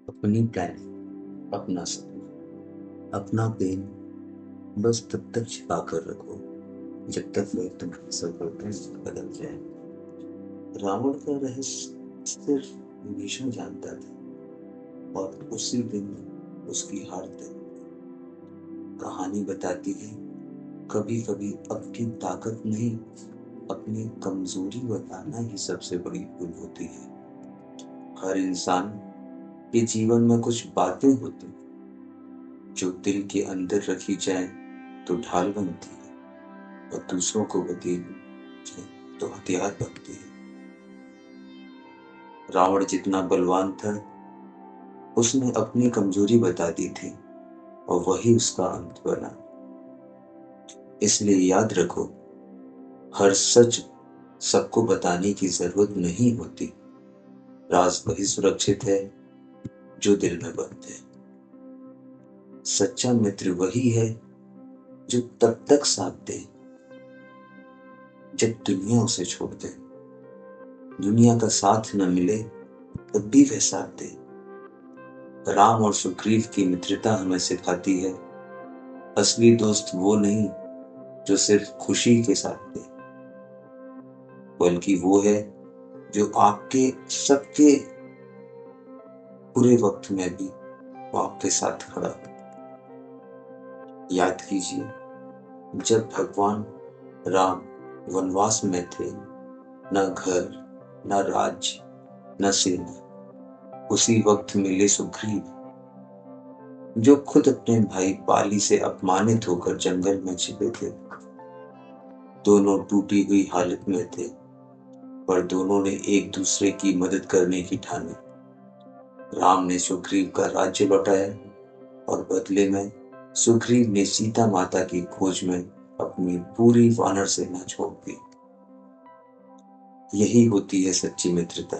अपनी प्लानिंग, अपना सपना, अपना पेन बस तब तक छिपा कर रखो जब तक वह तुम्हारी सफलता से बदल जाए। रावण का रहस्य सिर्फ विभीषण जानता था और उसी दिन उसकी हार तय। कहानी बताती है कभी कभी अपनी ताकत नहीं, अपनी कमजोरी बताना ही सबसे बड़ी भूल होती है। हर इंसान के जीवन में कुछ बातें होती हैं जो दिल के अंदर रखी जाए तो ढाल बनती है, और दूसरों को बता जाए तो हथियार बनती है। रावण जितना बलवान था, उसने अपनी कमजोरी बता दी थी और वही उसका अंत बना। इसलिए याद रखो, हर सच सबको बताने की जरूरत नहीं होती। राज वही सुरक्षित है जो दिल में बंद है। सच्चा मित्र वही है जो तब तक साथ दे जब दुनिया उसे छोड़ दे। दुनिया का साथ न मिले तब भी वह साथ दे। राम और सुग्रीव की मित्रता हमें सिखाती है, असली दोस्त वो नहीं जो सिर्फ खुशी के साथ दे, बल्कि वो है जो आपके सबके बुरे वक्त में भी वो आपके साथ खड़ा हो। याद कीजिए, जब भगवान राम वनवास में थे, न घर, न राज्य, न सेना, उसी वक्त मिले सुग्रीव, जो खुद अपने भाई बाली से अपमानित होकर जंगल में छिपे थे। दोनों टूटी हुई हालत में थे, पर दोनों ने एक दूसरे की मदद करने की ठानी। राम ने सुग्रीव का राज्य लौटाया और बदले में सुग्रीव ने सीता माता की खोज में अपनी पूरी वानर सेना छोड़ दी। यही होती है सच्ची मित्रता,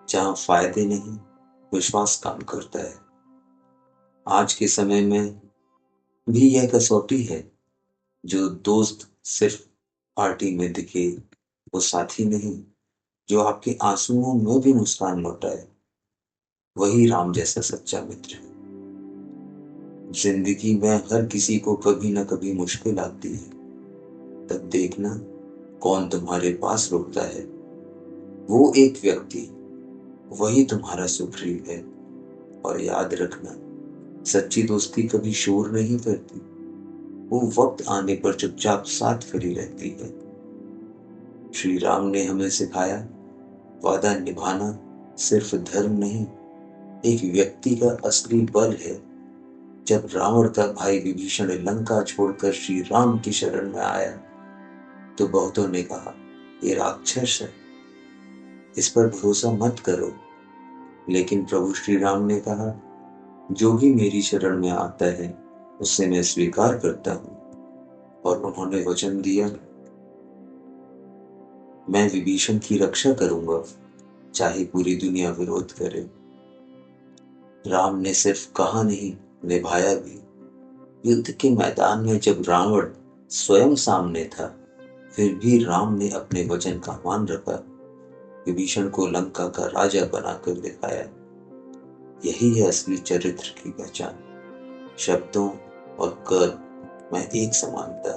जहां फायदे नहीं, विश्वास काम करता है। आज के समय में भी यह कसौटी है, जो दोस्त सिर्फ पार्टी में दिखे वो साथी नहीं, जो आपके आंसुओं में भी मुस्कान लौटाए वही राम जैसा सच्चा मित्र है। जिंदगी में हर किसी को कभी ना कभी मुश्किल आती है, तब देखना कौन तुम्हारे पास रुकता है। वो एक व्यक्ति, वही तुम्हारा सुग्रीव है। और याद रखना, सच्ची दोस्ती कभी शोर नहीं करती, वो वक्त आने पर चुपचाप साथ खड़ी रहती है। श्री राम ने हमें सिखाया, वादा निभाना सिर्फ धर्म नहीं, एक व्यक्ति का असली बल है। जब रावण का भाई विभीषण लंका छोड़कर श्री राम की शरण में आया, तो बहुतों ने कहा, ये राक्षस है, इस पर भरोसा मत करो। लेकिन प्रभु श्री राम ने कहा, जो भी मेरी शरण में आता है उससे मैं स्वीकार करता हूं। और उन्होंने वचन दिया, मैं विभीषण की रक्षा करूंगा, चाहे पूरी दुनिया विरोध करे। राम ने सिर्फ कहा नहीं, निभाया भी। युद्ध के मैदान में जब रावण स्वयं सामने था, फिर भी राम ने अपने वचन का मान रखा, विभीषण को लंका का राजा बनाकर दिखाया। यही है असली चरित्र की पहचान, शब्दों और कर्म में एक समानता।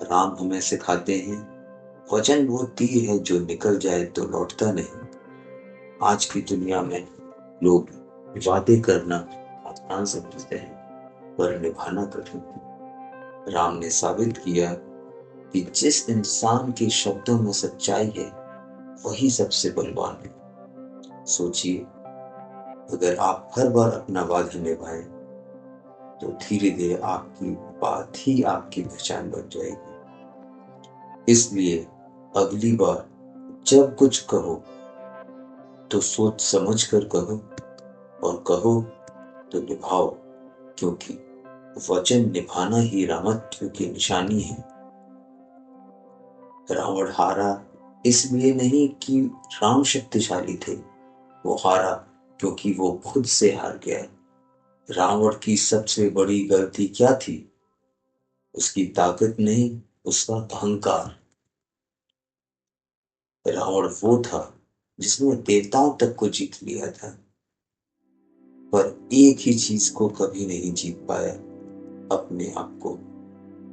राम हमें सिखाते हैं, वचन वो तीर है जो निकल जाए तो लौटता नहीं। आज की दुनिया में लोग वादे करना आसान समझते हैं, पर निभाना कठिन है। राम ने साबित किया कि जिस इंसान के शब्दों में सच्चाई है, वही सबसे बलवान है। सोचिए, अगर आप हर बार अपना वादा निभाएं, तो धीरे धीरे आपकी बात ही आपकी पहचान बन जाएगी। इसलिए अगली बार जब कुछ कहो, तो सोच समझ कर कहो, और कहो तो निभाओ, क्योंकि वचन निभाना ही रामत्व की निशानी है। रावण हारा इसलिए नहीं कि राम शक्तिशाली थे, वो हारा क्योंकि वो खुद से हार गया। रावण की सबसे बड़ी गलती क्या थी? उसकी ताकत नहीं, उसका अहंकार। रावण वो था जिसने देवताओं तक को जीत लिया था, पर एक ही चीज को कभी नहीं जीत पाया, अपने आप को।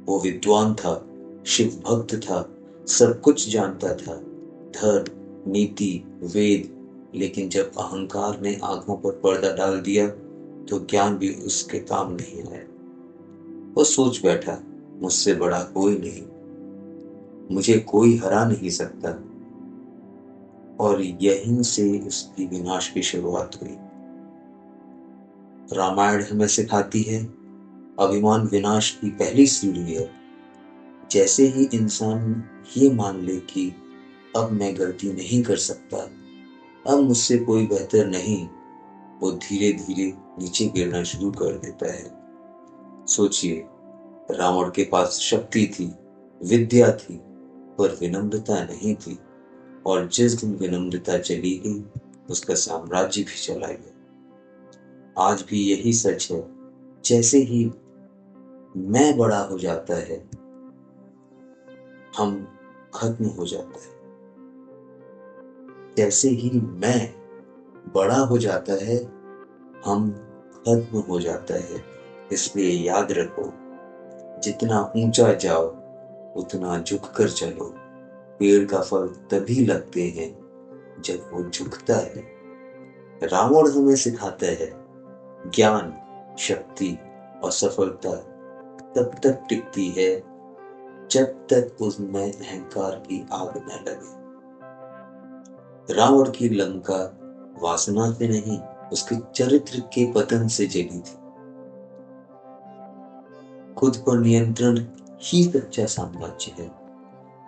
वो विद्वान था, शिव भक्त था, सब कुछ जानता था, धर्म, नीति, वेद, लेकिन जब अहंकार ने आंखों पर पर्दा डाल दिया तो ज्ञान भी उसके काम नहीं आया। वो सोच बैठा, मुझसे बड़ा कोई नहीं, मुझे कोई हरा नहीं सकता। और यहीं से उसकी विनाश की शुरुआत हुई। रामायण हमें सिखाती है, अभिमान विनाश की पहली सीढ़ी है। जैसे ही इंसान ये मान ले कि अब मैं गलती नहीं कर सकता, अब मुझसे कोई बेहतर नहीं, वो धीरे धीरे नीचे गिरना शुरू कर देता है। सोचिए, रावण के पास शक्ति थी, विद्या थी, पर विनम्रता नहीं थी। और जिस दिन विनम्रता चली गई, उसका साम्राज्य भी चला गया। आज भी यही सच है, जैसे ही मैं बड़ा हो जाता है, हम खत्म हो जाता है। जैसे ही मैं बड़ा हो जाता है, हम खत्म हो जाता है। इसलिए याद रखो, जितना ऊंचा जाओ उतना झुक कर चलो। पेड़ का फल तभी लगते हैं जब वो झुकता है। रावण हमें सिखाता है, ज्ञान, शक्ति और सफलता तब तक टिकती है जब तक उसमें अहंकार की आग न लगे। रावण की लंका वासना से नहीं, उसके चरित्र के पतन से जली थी। खुद पर नियंत्रण ही सच्चा साम्राज्य है।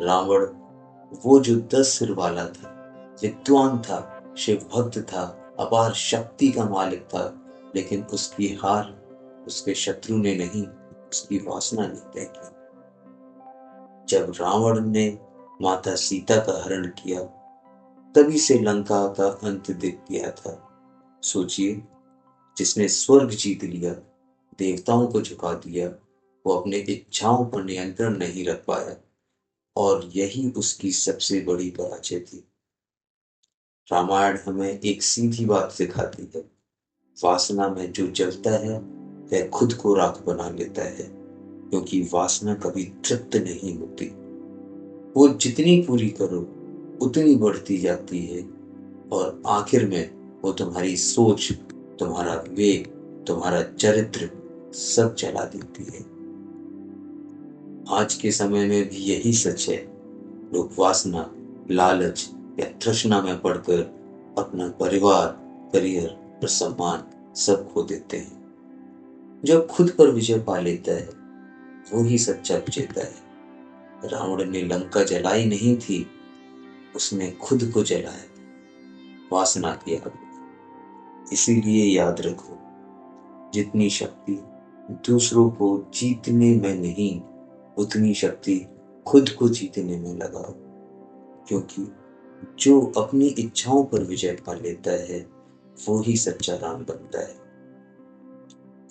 रावण वो जो 10 सिर वाला था, विद्वान था, शिव भक्त था, अपार शक्ति का मालिक था, लेकिन उसकी हार उसके शत्रु ने नहीं, उसकी वासना ने तय की। जब रावण ने माता सीता का हरण किया, तभी से लंका का अंत दिख गया था। सोचिए, जिसने स्वर्ग जीत लिया, देवताओं को झुका दिया, वो अपने इच्छाओं पर नियंत्रण नहीं रख पाया, और यही उसकी सबसे बड़ी पराजय थी। रामायण हमें एक सीधी बात सिखाती है, वासना में जो जलता है वह खुद को राख बना लेता है, क्योंकि वासना कभी तृप्त नहीं होती। वो जितनी पूरी करो उतनी बढ़ती जाती है, और आखिर में वो तुम्हारी सोच, तुम्हारा विवेक, तुम्हारा चरित्र सब जला देती है। आज के समय में भी यही सच है। लोग वासना, लालच या तृष्णा में पड़कर अपना परिवार, करियर और सम्मान सब खो देते हैं। जो खुद पर विजय पा लेता है, वो ही सच्चा विजेता है। रावण ने लंका जलाई नहीं थी, उसने खुद को जलाया, वासना की आग। इसीलिए याद रखो, जितनी शक्ति दूसरों को जीतने में नहीं, उतनी शक्ति खुद को जीतने में लगाओ। क्योंकि जो अपनी इच्छाओं पर विजय पा लेता है, वो ही सच्चा राम बनता है।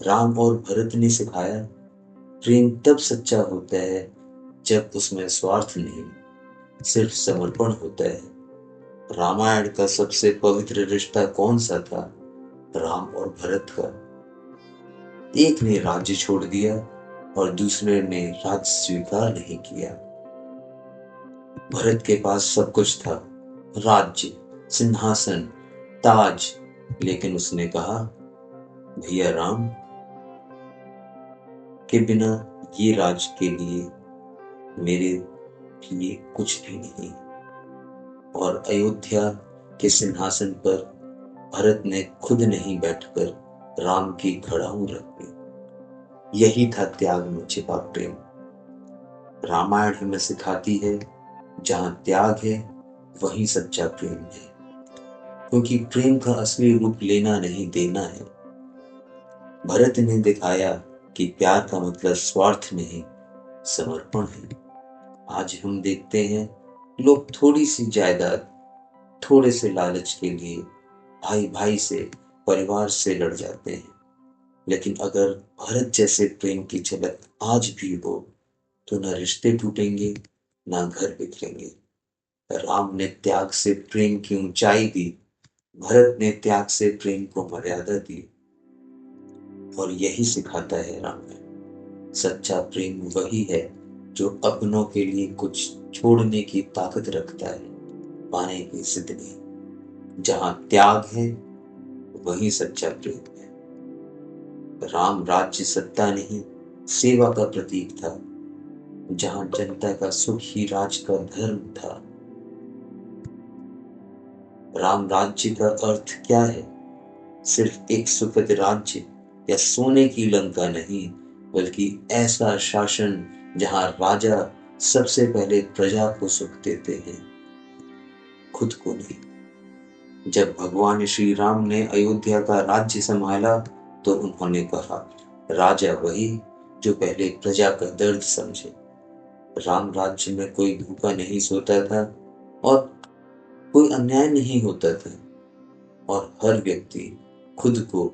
राम और भरत ने सिखाया, प्रेम तब सच्चा होता है जब उसमें स्वार्थ नहीं, सिर्फ समर्पण होता है। रामायण का सबसे पवित्र रिश्ता कौन सा था? राम और भरत का। एक ने राज्य छोड़ दिया और दूसरे ने राज्य स्वीकार नहीं किया। भरत के पास सब कुछ था, राज्य, सिंहासन, ताज, लेकिन उसने कहा, भैया राम के बिना ये राज के लिए मेरे लिए कुछ भी नहीं। और अयोध्या के सिंहासन पर भरत ने खुद नहीं बैठकर राम की खड़ाऊ रख दी। यही था त्याग में छिपा प्रेम। रामायण हमें सिखाती है, जहां त्याग है वहीं सच्चा प्रेम है। क्योंकि प्रेम का असली रूप लेना नहीं, देना है। भरत ने दिखाया कि प्यार का मतलब स्वार्थ नहीं, समर्पण है। आज हम देखते हैं, लोग थोड़ी सी जायदाद, थोड़े से लालच के लिए भाई भाई से, परिवार से लड़ जाते हैं। लेकिन अगर भरत जैसे प्रेम की झलक आज भी हो, तो ना रिश्ते टूटेंगे, ना घर बिखरेंगे। राम ने त्याग से प्रेम की ऊंचाई दी, भरत ने त्याग से प्रेम को मर्यादा दी। और यही सिखाता है रामायण। सच्चा प्रेम वही है जो अपनों के लिए कुछ छोड़ने की ताकत रखता है, पाने की जिद नहीं। जहां त्याग है वही सच्चा प्रेम है। राम राज्य सत्ता नहीं, सेवा का प्रतीक था। जहां जनता का सुख ही राज का धर्म था। राम राज्य का अर्थ क्या है? सिर्फ एक सुखद राज्य या सोने की लंका नहीं, बल्कि ऐसा शासन जहां राजा सबसे पहले प्रजा को सुख देते हैं, खुद को नहीं। जब भगवान श्री राम ने अयोध्या का राज्य संभाला तो उन्होंने कहा, राजा वही जो पहले प्रजा का दर्द समझे। राम राज्य में कोई भूखा नहीं सोता था और कोई अन्याय नहीं होता था, और हर व्यक्ति खुद को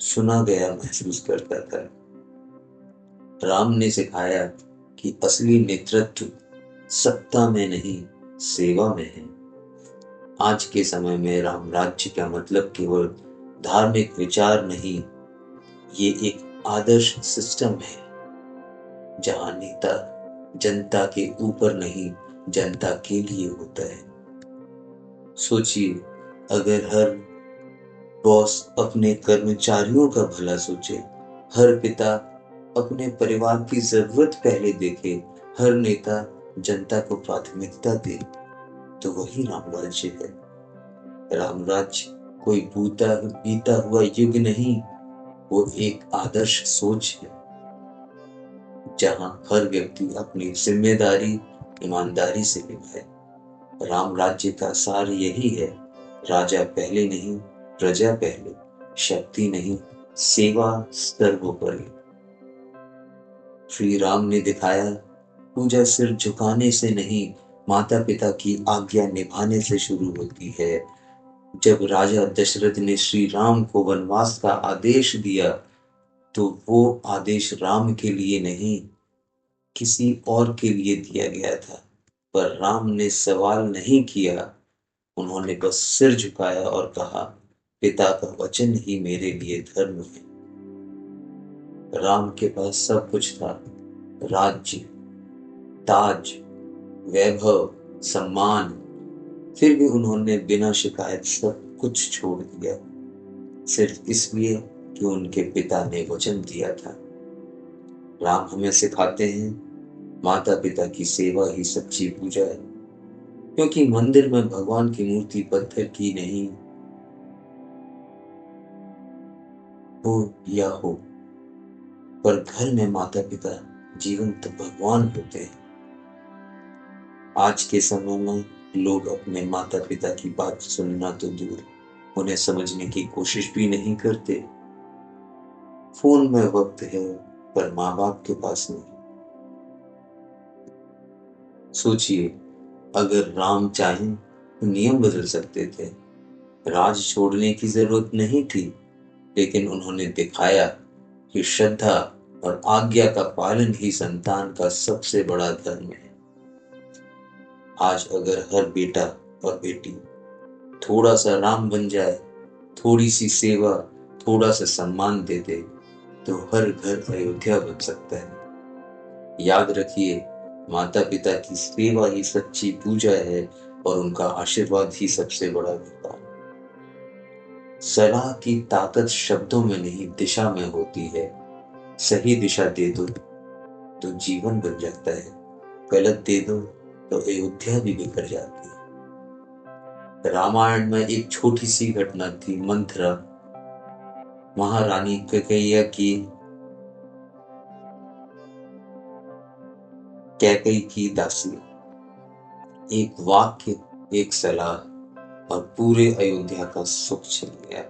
सुना गया महसूस करता था। राम ने सिखाया कि असली नेतृत्व सत्ता में नहीं, सेवा में है। आज के समय में राम राज्य का मतलब केवल धार्मिक विचार नहीं, ये एक आदर्श सिस्टम है जहां नेता जनता के ऊपर नहीं, जनता के लिए होता है। सोचिए, अगर हर बॉस अपने कर्मचारियों का भला सोचे, हर पिता अपने परिवार की जरूरत पहले देखे, हर नेता जनता को प्राथमिकता दे, तो वही राम राज्य है। राम राज्य कोई बीता हुआ युग नहीं, वो एक आदर्श सोच है जहां हर व्यक्ति अपनी जिम्मेदारी ईमानदारी से निभाए। राम राज्य का सार यही है, राजा पहले नहीं, प्रजा पहले, शक्ति नहीं, सेवा सर्वोपरि। श्री राम ने दिखाया, पूजा सिर झुकाने से नहीं, माता पिता की आज्ञा निभाने से शुरू होती है। जब राजा दशरथ ने श्री राम को वनवास का आदेश दिया तो वो आदेश राम के लिए नहीं, किसी और के लिए दिया गया था। पर राम ने सवाल नहीं किया, उन्होंने बस सिर झुकाया और कहा, पिता का वचन ही मेरे लिए धर्म है। राम के पास सब कुछ था, राज्य, ताज, वैभव, सम्मान, फिर भी उन्होंने बिना शिकायत सब कुछ छोड़ दिया, सिर्फ इसलिए कि उनके पिता ने वचन दिया था। राम हमें सिखाते हैं, माता पिता की सेवा ही सच्ची पूजा है, क्योंकि मंदिर में भगवान की मूर्ति पत्थर की नहीं हो या हो, पर घर में माता पिता जीवंत भगवान होते हैं। आज के समय में लोग अपने माता पिता की बात सुनना तो दूर, उन्हें समझने की कोशिश भी नहीं करते। फोन में वक्त है पर माँ बाप के पास नहीं। सोचिए, अगर राम चाहें तो नियम बदल सकते थे, राज छोड़ने की जरूरत नहीं थी, लेकिन उन्होंने दिखाया कि श्रद्धा और आज्ञा का पालन ही संतान का सबसे बड़ा धर्म है। आज अगर हर बेटा और बेटी थोड़ा सा राम बन जाए, थोड़ी सी सेवा, थोड़ा सा सम्मान दे दे, तो हर घर अयोध्या बन सकता है। याद रखिए, माता पिता की सेवा ही सच्ची पूजा है और उनका आशीर्वाद ही सबसे बड़ा वरदान। सलाह की ताकत शब्दों में नहीं, दिशा में होती है। सही दिशा दे दो तो जीवन बन जाता है, गलत दे दो तो अयोध्या भी बिखर जाती है। रामायण में एक छोटी सी घटना थी, मंथरा, महारानी कैकेयी की कैकेयी की दासी। एक वाक्य, एक सलाह और पूरे अयोध्या का सुख छिन गया।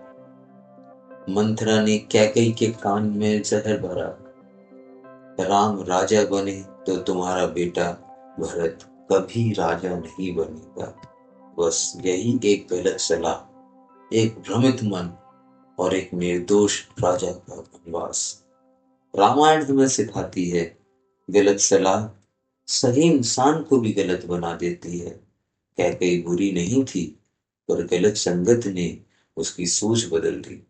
मंथरा ने कैकेयी के कान में जहर भरा, राम राजा बने तो तुम्हारा बेटा भरत कभी राजा नहीं बनेगा। बस यही एक गलत सलाह, एक भ्रमित मन और एक निर्दोष राजा का वनवास। रामायण हमें सिखाती है, गलत सलाह सही इंसान को भी गलत बना देती है। कैकेयी बुरी नहीं थी, पर गलत संगत ने उसकी सोच बदल दी।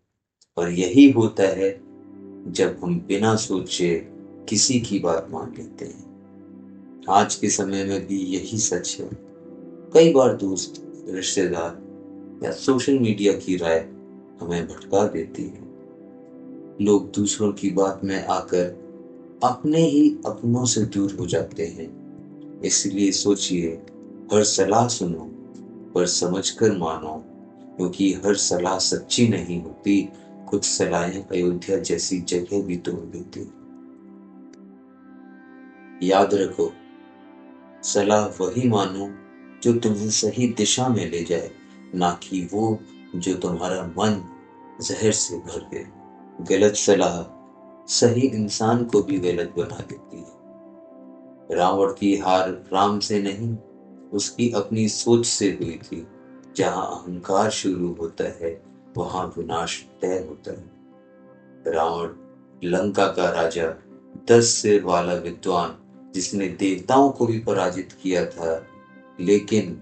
और यही होता है जब हम बिना सोचे किसी की बात मान लेते हैं। आज के समय में भी यही सच है। कई बार दोस्त, रिश्तेदार या सोशल मीडिया की राय हमें भटका देती है। लोग दूसरों की बात में आकर अपने ही अपनों से दूर हो जाते हैं। इसलिए सोचिए, हर सलाह सुनो पर समझकर मानो, क्योंकि हर सलाह सच्ची नहीं होती। कुछ सलाहें अयोध्या जैसी जगह भी तोड़ देती। याद रखो, सलाह वही मानो जो तुम्हें सही दिशा में ले जाए, ना कि वो जो तुम्हारा मन जहर से भर दे। गलत सलाह सही इंसान को भी गलत बना देती है। रावण की हार राम से नहीं, उसकी अपनी सोच से हुई थी। जहां अहंकार शुरू होता है, वहां विनाश तय होता है। रावण लंका का राजा, 10 सिर वाला विद्वान, जिसने देवताओं को भी पराजित किया था। लेकिन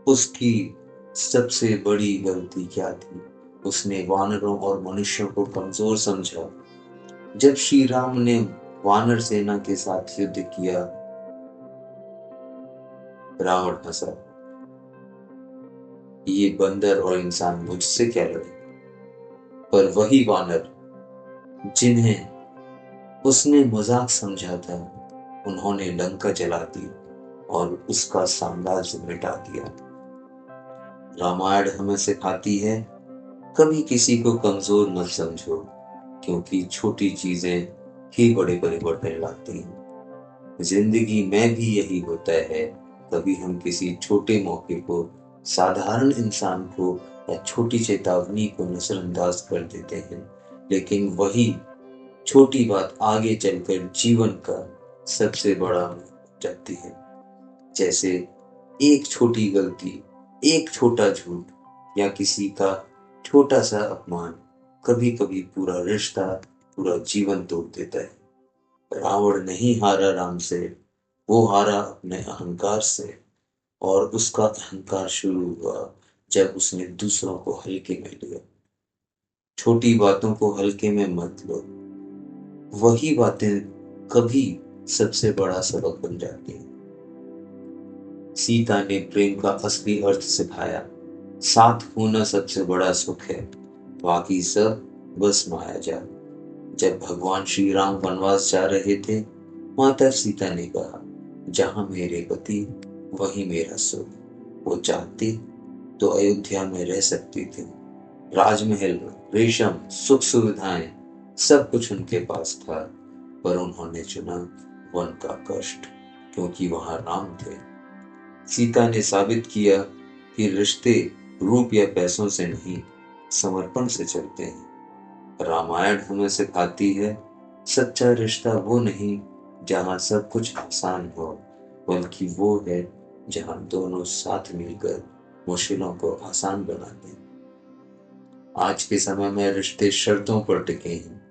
उसकी सबसे बड़ी गलती क्या थी? उसने वानरों और मनुष्यों को कमजोर समझा। जब श्री राम ने वानर सेना के साथ युद्ध किया, रावण हंसा, ये बंदर और इंसान मुझसे क्या लड़े। पर वही वानर जिन्हें उसने मजाक समझा था, उन्होंने लंका जला दी और उसका साम्राज्य मिटा दिया। रामायण हमें सिखाती है, कभी किसी को कमजोर मत समझो, क्योंकि छोटी चीजें ही बड़े परिवर्तन लाती हैं। जिंदगी में भी यही होता है। कभी हम किसी छोटे मौके को, साधारण इंसान को या छोटी चेतावनी को नजरअंदाज कर देते हैं, लेकिन वही छोटी बात आगे चलकर जीवन का सबसे बड़ा हो जाती है। जैसे एक छोटी गलती, एक छोटा झूठ या किसी का छोटा सा अपमान कभी कभी पूरा रिश्ता, पूरा जीवन तोड़ देता है। रावण नहीं हारा राम से, वो हारा अपने अहंकार से। और उसका अहंकार शुरू हुआ जब उसने दूसरों को हल्के में लिया। छोटी बातों को हल्के में मत लो, वही बातें कभी सबसे बड़ा सबक बन जाती हैं। सीता ने प्रेम का असली अर्थ सिखाया। साथ होना सबसे बड़ा सुख है, बाकी सब बस माया जाल। जब भगवान श्री राम वनवास जा रहे थे, माता सीता ने कहा, जहां मेरे पति वहीं मेरा सुख। वो चाहती तो अयोध्या में रह सकती थी। राजमहल, रेशम, सुख सुविधाएं, सब कुछ उनके पास था। पर उन्होंने चुना वन का कष्ट, क्योंकि वहां राम थे। सीता ने साबित किया कि रिश्ते रूप या पैसों से नहीं, समर्पण से चलते हैं। रामायण हमें सिखाती है, सच्चा रिश्ता वो नहीं जहां सब कुछ आसान हो, बल्कि वो है जहां दोनों साथ मिलकर मुश्किलों को आसान बनाते हैं। आज के समय में रिश्ते शर्तों पर टिके हैं।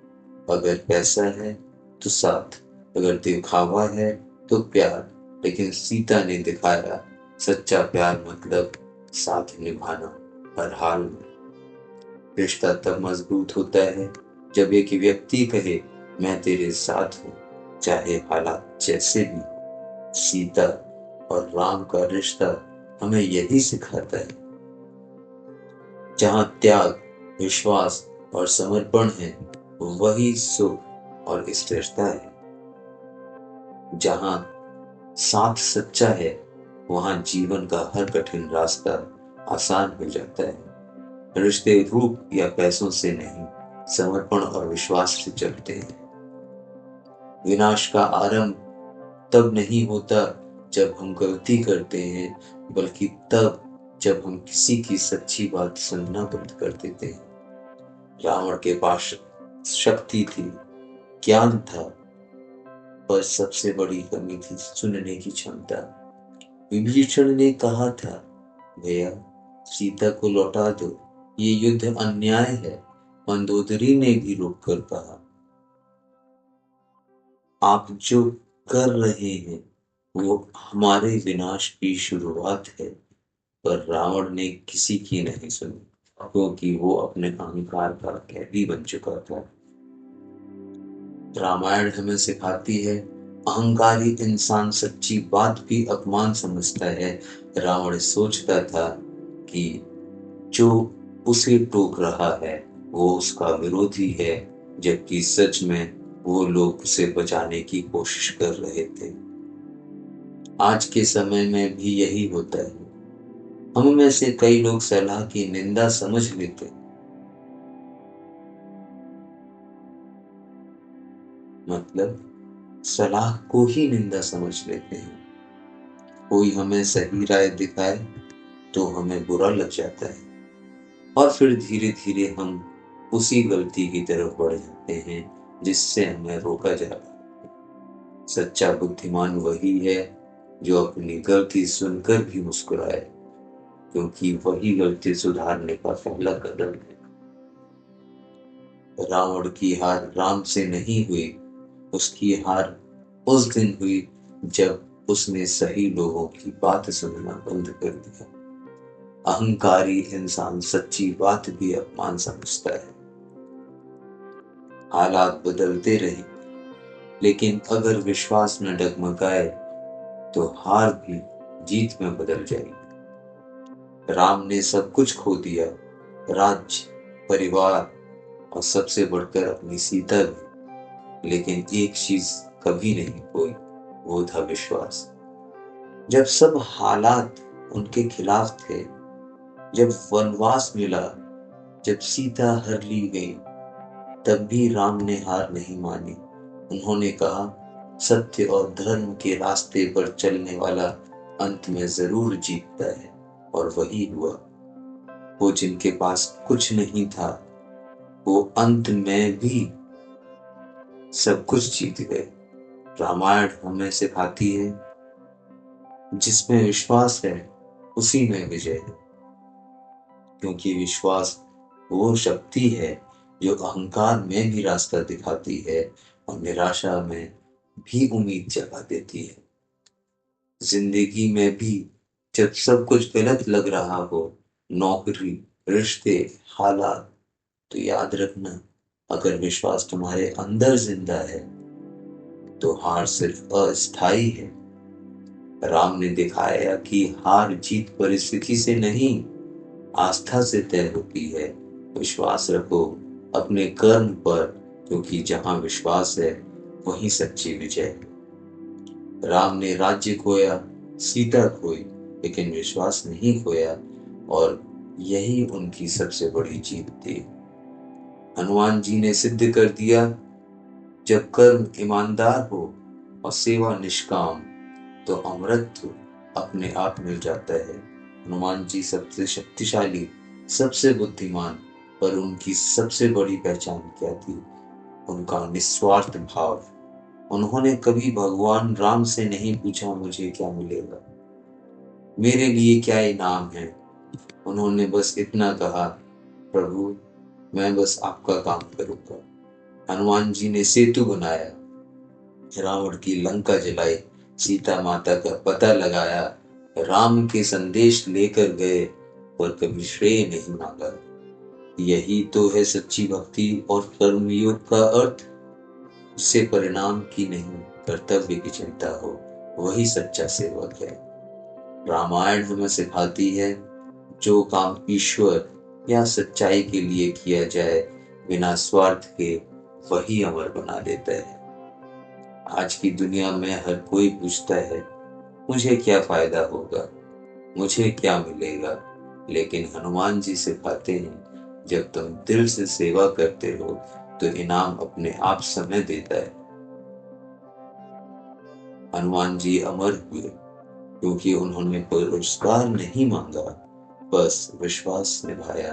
अगर पैसा है तो साथ, अगर दिखावा है तो प्यार। लेकिन सीता ने दिखाया, सच्चा प्यार मतलब साथ निभाना हर हाल में। रिश्ता तब मजबूत होता है जब एक व्यक्ति कहे, मैं तेरे साथ हूं, चाहे हालात जैसे भी। सीता और राम का रिश्ता हमें यही सिखाता है, जहां त्याग, विश्वास और समर्पण है, वही सुख और स्थिरता है। जहां साथ सच्चा है, वहां जीवन का हर कठिन रास्ता आसान हो जाता है। रिश्ते रूप या पैसों से नहीं, समर्पण और विश्वास से चलते हैं। विनाश का आरंभ तब नहीं होता जब हम गलती करते हैं, बल्कि तब जब हम किसी की सच्ची बात सुनना बंद कर देते हैं। रावण के पास शक्ति थी, ज्ञान था, पर सबसे बड़ी कमी थी सुनने की क्षमता। विभीषण ने कहा था, भैया सीता को लौटा दो, ये युद्ध अन्याय है। मंदोदरी ने भी रोक कर कहा, आप जो कर रहे हैं वो हमारे विनाश की शुरुआत है। पर रावण ने किसी की नहीं सुनी, क्योंकि वो अपने अहंकार का कैदी बन चुका था। रामायण हमें सिखाती है अहंकारी इंसान सच्ची बात भी अपमान समझता है। रावण सोचता था कि जो उसे टोक रहा है वो उसका विरोधी है, जबकि सच में वो लोग उसे बचाने की कोशिश कर रहे थे। आज के समय में भी यही होता है। हम में से कई लोग सलाह की निंदा समझ लेते, मतलब सलाह को ही निंदा समझ लेते हैं। कोई हमें सही राय दिखाए तो हमें बुरा लग जाता है, और फिर धीरे धीरे हम उसी गलती की तरफ बढ़ जाते हैं जिससे हमें रोका जा रहा है। सच्चा बुद्धिमान वही है जो अपनी गलती सुनकर भी मुस्कुराए, क्योंकि वही गलती सुधारने का पहला कदम है। रावण की हार राम से नहीं हुई, उसकी हार उस दिन हुई जब उसने सही लोगों की बात सुनना बंद कर दिया। अहंकारी इंसान सच्ची बात भी अपमान समझता है। हालात बदलते रहे, लेकिन अगर विश्वास न डगमगाए तो हार भी जीत में बदल जाएगी। राम ने सब कुछ खो दिया, राज्य, परिवार और सबसे बढ़कर अपनी सीता भी, लेकिन एक चीज कभी नहीं खोई, वो था विश्वास। जब सब हालात उनके खिलाफ थे, जब वनवास मिला, जब सीता हर ली गई, तब भी राम ने हार नहीं मानी। उन्होंने कहा, सत्य और धर्म के रास्ते पर चलने वाला अंत में जरूर जीतता है। और वही हुआ। वो जिनके पास कुछ नहीं था, वो अंत में भी सब कुछ जीत गए। रामायण हमें सिखाती है, जिसमें विश्वास है उसी में विजय है, क्योंकि विश्वास वो शक्ति है जो अहंकार में भी रास्ता दिखाती है और निराशा में भी उम्मीद जगा देती है। जिंदगी में भी जब सब कुछ गलत लग रहा हो, नौकरी, रिश्ते, हालात, तो याद रखना, अगर विश्वास तुम्हारे अंदर जिंदा है तो हार सिर्फ अस्थाई है। राम ने दिखाया कि हार जीत परिस्थिति से नहीं, आस्था से तय होती है। विश्वास रखो अपने कर्म पर, क्योंकि जहां विश्वास है वहीं सच्ची विजय है। राम ने राज्य खोया, सीता खोई, लेकिन विश्वास नहीं खोया, और यही उनकी सबसे बड़ी जीत थी। हनुमान जी ने सिद्ध कर दिया, जब कर्म ईमानदार हो और सेवा निष्काम, तो अमृत अपने आप मिल जाता है। हनुमान जी सबसे शक्तिशाली, सबसे बुद्धिमान, पर उनकी सबसे बड़ी पहचान क्या थी? उनका निस्वार्थ भाव। उन्होंने कभी भगवान राम से नहीं पूछा मुझे क्या मिलेगा, मेरे लिए क्या इनाम है। उन्होंने बस इतना कहा, प्रभु मैं बस आपका काम करूंगा। हनुमान जी ने सेतु बनाया, रावण की लंका जलाई, सीता माता का पता लगाया, राम के संदेश लेकर गए, पर कभी श्रेय नहीं मांगा। यही तो है सच्ची भक्ति और कर्मयोग का अर्थ। उससे परिणाम की नहीं, कर्तव्य की चिंता हो, वही सच्चा सेवक है। रामायण हमें सिखाती है, जो काम ईश्वर या सच्चाई के लिए किया जाए बिना स्वार्थ के, वही अमर बना देता है। आज की दुनिया में हर कोई पूछता है, मुझे क्या फायदा होगा, मुझे क्या मिलेगा, लेकिन हनुमान जी सिखाते हैं, जब तुम दिल से सेवा करते हो तो इनाम अपने आप समय देता है। हनुमान जी अमर हुए क्योंकि उन्होंने पुरस्कार नहीं मांगा, बस विश्वास निभाया।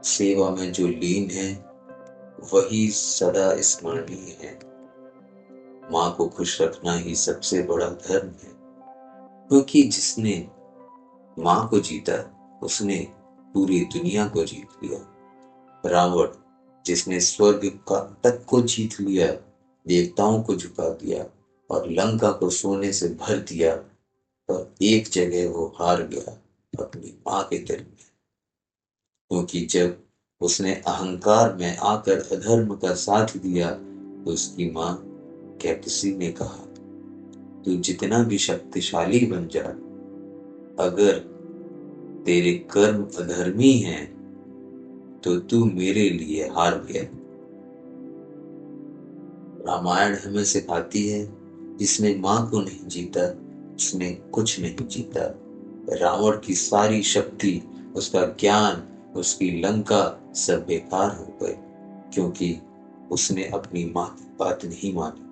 सेवा में जो लीन है वही सदा स्मरणीय है। माँ को खुश रखना ही सबसे बड़ा धर्म है, क्योंकि जिसने माँ को जीता उसने पूरी दुनिया को जीत लिया। रावण जिसने स्वर्ग का तक को जीत लिया, देवताओं को झुका दिया और लंका को सोने से भर दिया, पर एक जगह वो हार गया, अपनी माँ के दिल में। क्योंकि जब उसने अहंकार में आकर अधर्म का साथ दिया, उसकी माँ कैकसी ने कहा, तू जितना भी शक्तिशाली बन जा, अगर तेरे कर्म अधर्मी हैं तो तू मेरे लिए हार गया। रामायण हमें सिखाती है, जिसने माँ को नहीं जीता उसने कुछ नहीं जीता। रावण की सारी शक्ति, उसका ज्ञान, उसकी लंका सब बेकार हो गए, क्योंकि उसने अपनी माँ की बात नहीं मानी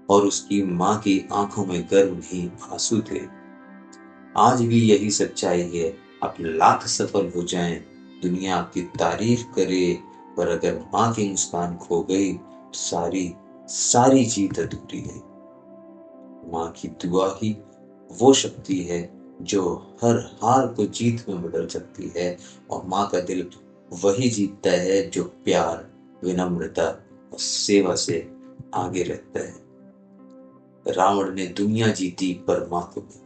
और उसकी माँ की आंखों में गर्व नहीं आंसू थे। आज भी यही सच्चाई है। आप लाख सफल हो जाएं, दुनिया आपकी तारीफ करे, पर अगर माँ की मुस्कान खो गई तो सारी सारी जीत अधूरी है। माँ की दुआ ही वो शक्ति है जो हर हार को जीत में बदल सकती है, और माँ का दिल वही जीतता है जो प्यार, विनम्रता और सेवा से आगे रहता है। रावण ने दुनिया जीती पर माँ को नहीं,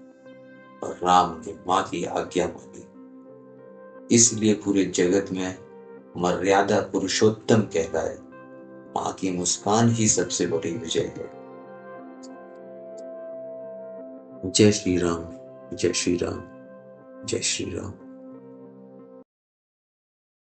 और राम ने माँ की आज्ञा मानी। इसलिए पूरे जगत में मर्यादा पुरुषोत्तम कहलाए। माँ की मुस्कान ही सबसे बड़ी विजय है। जय श्री राम, जय श्री राम, जय श्री राम।